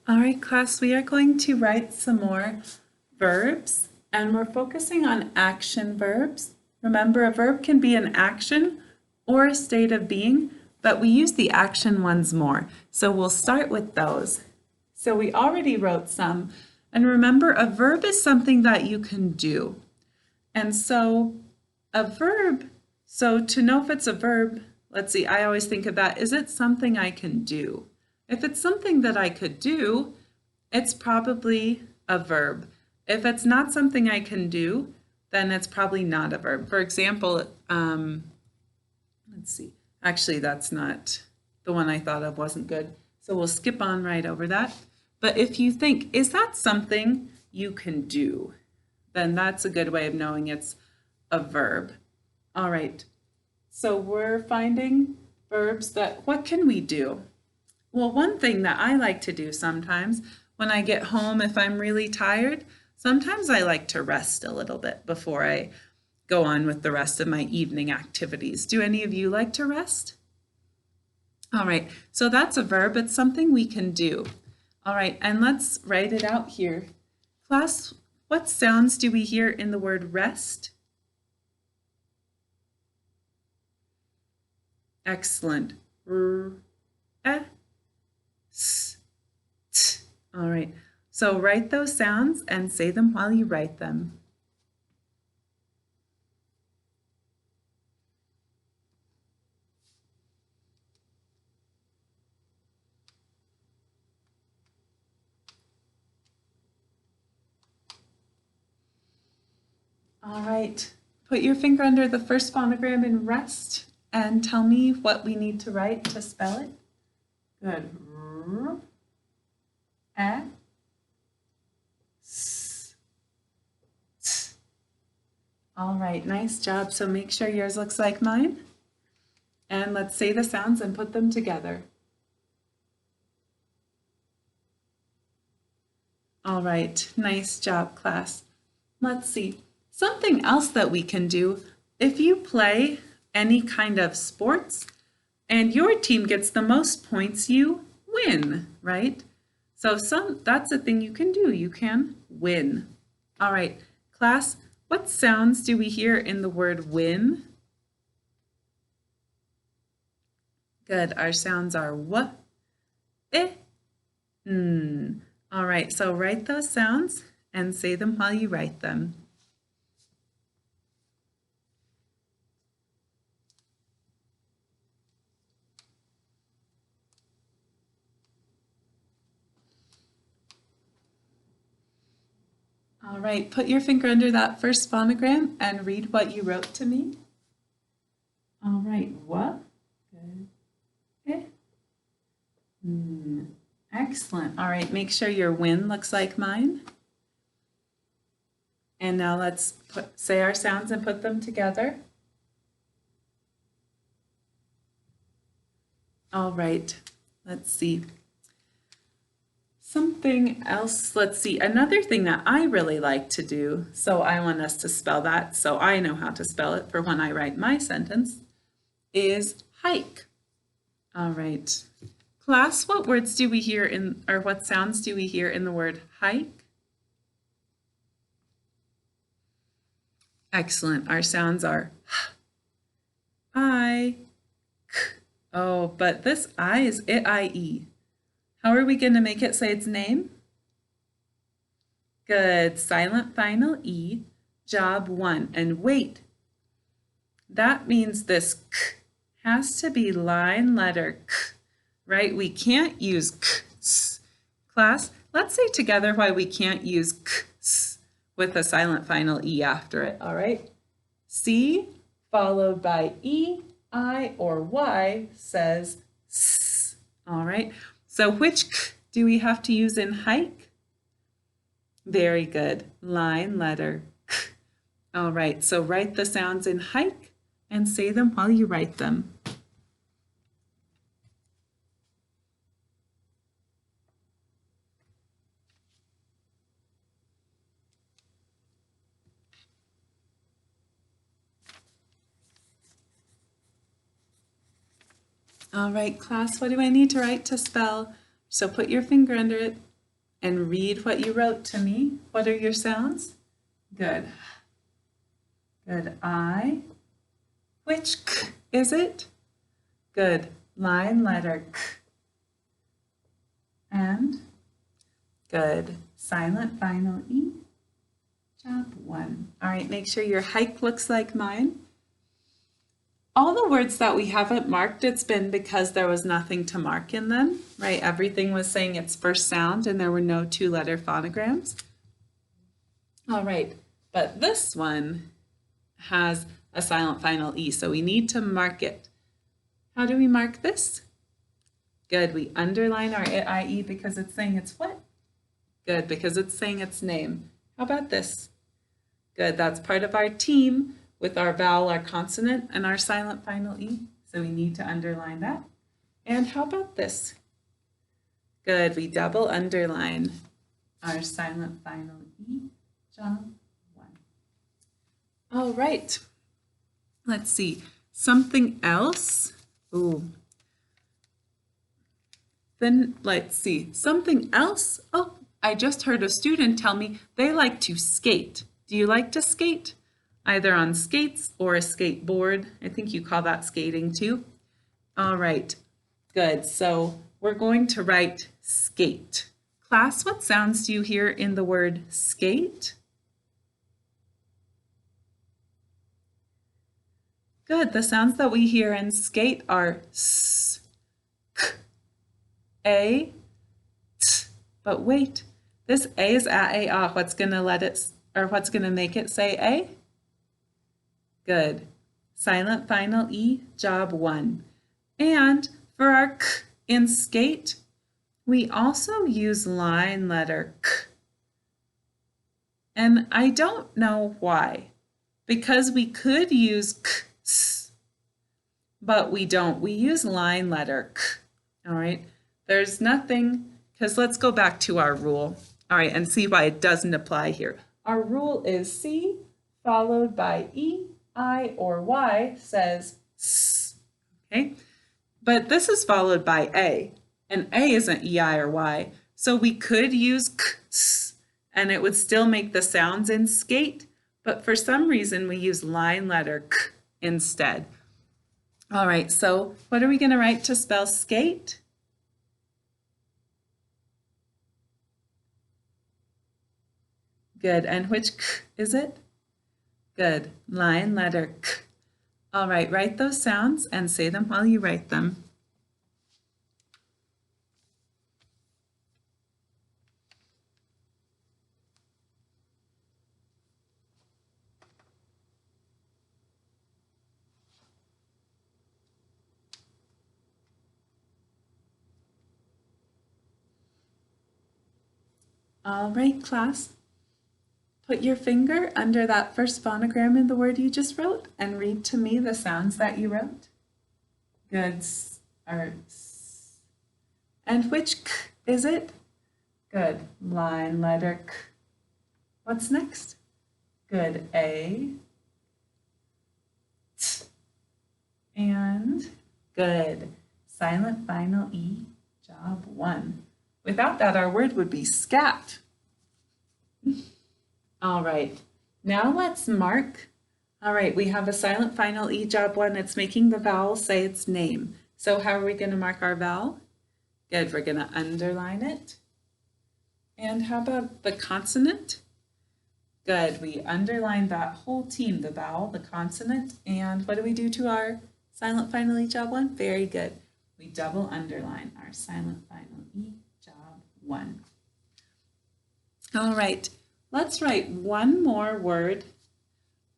All right, class, we are going to write some more verbs, and we're focusing on action verbs. Remember, a verb can be an action or a state of being, but we use the action ones more. So we'll start with those. So we already wrote some, and remember, a verb is something that you can do. And so a verb, so to know if it's a verb, let's see, I always think of that, is it something I can do? If it's something that I could do, it's probably a verb. If it's not something I can do, then it's probably not a verb. For example, let's see, actually that's not, the one I thought of wasn't good. So we'll skip on right over that. But if you think, is that something you can do? Then that's a good way of knowing it's a verb. All right, so we're finding verbs that, what can we do? Well, one thing that I like to do sometimes when I get home, if I'm really tired, sometimes I like to rest a little bit before I go on with the rest of my evening activities. Do any of you like to rest? All right, so that's a verb. It's something we can do. All right, and let's write it out here. Class, what sounds do we hear in the word rest? Excellent. R, e, s, t. All right, so write those sounds and say them while you write them. All right, put your finger under the first phonogram in rest and tell me what we need to write to spell it. Good. R, e, s, t. All right, nice job. So make sure yours looks like mine. And let's say the sounds and put them together. All right, nice job, class. Let's see. Something else that we can do, if you play any kind of sports and your team gets the most points, you win, right? So that's a thing you can do. You can win. All right, class, what sounds do we hear in the word win? Good, our sounds are w, I, n. All right, so write those sounds and say them while you write them. All right, put your finger under that first phonogram and read what you wrote to me. All right, what? Good. Eh. Excellent. All right, make sure your win looks like mine. And now let's say our sounds and put them together. All right, let's see. Something else, let's see, another thing that I really like to do, so I want us to spell that so I know how to spell it for when I write my sentence, is hike. All right. Class, what words do we hear in, or what sounds do we hear in the word hike? Excellent. Our sounds are I, k. Oh, but this I is I-E. How are we going to make it say its name? Good. Silent final E, job 1. And wait, that means this k has to be line letter k, right? We can't use k, s. Class, let's say together why we can't use k, s with a silent final E after it, all right? C followed by E, I, or Y says s, all right? So which k do we have to use in hike? Very good, line letter k. All right, so write the sounds in hike and say them while you write them. All right, class, what do I need to write to spell? So put your finger under it and read what you wrote to me. What are your sounds? Good. Good. I. Which k is it? Good. Line letter k. And good. Silent final E. Job 1. All right, make sure your hike looks like mine. All the words that we haven't marked, it's been because there was nothing to mark in them, right? Everything was saying its first sound and there were no two-letter phonograms. All right, but this one has a silent final E, so we need to mark it. How do we mark this? Good, we underline our IE because it's saying it's what? Good, because it's saying its name. How about this? Good, that's part of our team with our vowel, our consonant, and our silent final E. So we need to underline that. And how about this? Good, we double underline our silent final E, job 1. All right, let's see, something else. Ooh. Then let's see, something else. Oh, I just heard a student tell me they like to skate. Do you like to skate? Either on skates or a skateboard. I think you call that skating too. All right, good. So we're going to write skate. Class, what sounds do you hear in the word skate? Good, the sounds that we hear in skate are s, k, a, t. But wait, this a is a, ah. What's gonna what's gonna make it say a? Good. Silent final E, job 1. And for our k in skate, we also use line letter k. And I don't know why, because we could use k, s, but we don't. We use line letter k. All right. There's nothing, because let's go back to our rule. All right, and see why it doesn't apply here. Our rule is C followed by E, I, or Y says S, okay? But this is followed by A, and A isn't E, I, or Y. So we could use K, S, and it would still make the sounds in skate, but for some reason we use line letter K instead. All right, so what are we gonna write to spell skate? Good, and which K is it? Good, line letter K. All right, write those sounds and say them while you write them. All right, class. Put your finger under that first phonogram in the word you just wrote and read to me the sounds that you wrote. Good. And which K is it? Good. Line letter K. What's next? Good. A. T. And good. Silent final E, job 1. Without that, our word would be scat. All right, now let's mark. All right, we have a silent final E, job 1. It's making the vowel say its name. So how are we going to mark our vowel? Good, we're going to underline it. And how about the consonant? Good, we underline that whole team, the vowel, the consonant, and what do we do to our silent final E, job 1? Very good. We double underline our silent final E, job 1. All right. Let's write one more word.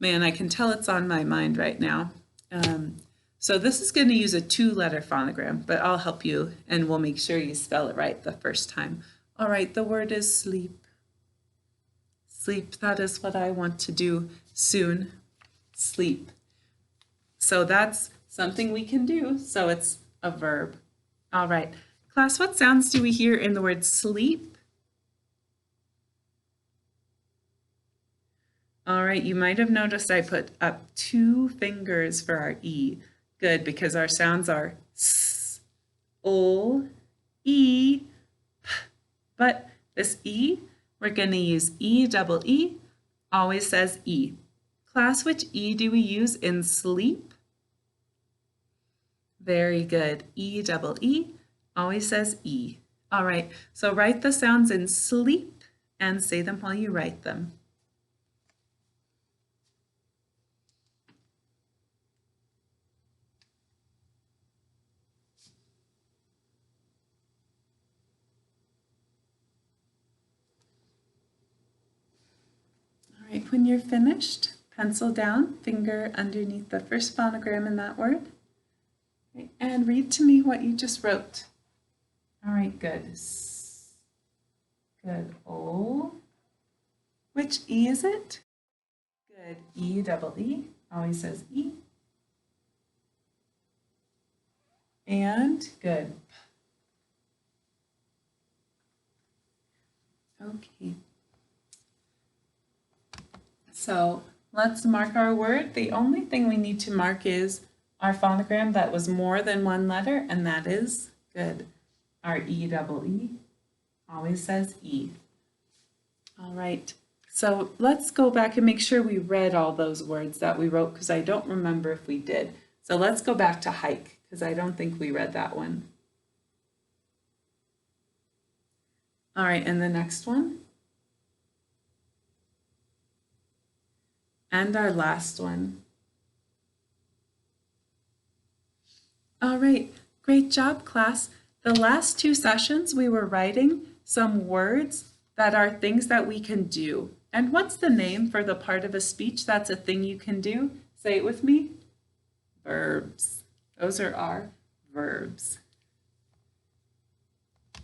Man, I can tell it's on my mind right now. So this is going to use a 2-letter phonogram, but I'll help you and we'll make sure you spell it right the first time. All right, the word is sleep. Sleep, that is what I want to do soon. Sleep. So that's something we can do, so it's a verb. All right, class, what sounds do we hear in the word sleep? All right, you might have noticed I put up 2 fingers for our E. Good, because our sounds are S, O, E, P. But This E, we're going to use E double E, always says E. Class, which E do we use in sleep? Very good. E double E, always says E. All right, so write the sounds in sleep and say them while you write them. All right, when you're finished, pencil down, finger underneath the first phonogram in that word, and read to me what you just wrote. All right, good. Good. O. Which E is it? Good. E double E, always says E. And good. Okay. So let's mark our word. The only thing we need to mark is our phonogram that was more than one letter, and that is good. Our E double E always says E. All right. So let's go back and make sure we read all those words that we wrote, because I don't remember if we did. So let's go back to hike, because I don't think we read that one. All right, and the next one. And our last one. All right, great job, class. The last two sessions we were writing some words that are things that we can do. And what's the name for the part of a speech that's a thing you can do? Say it with me. Verbs. Those are our verbs.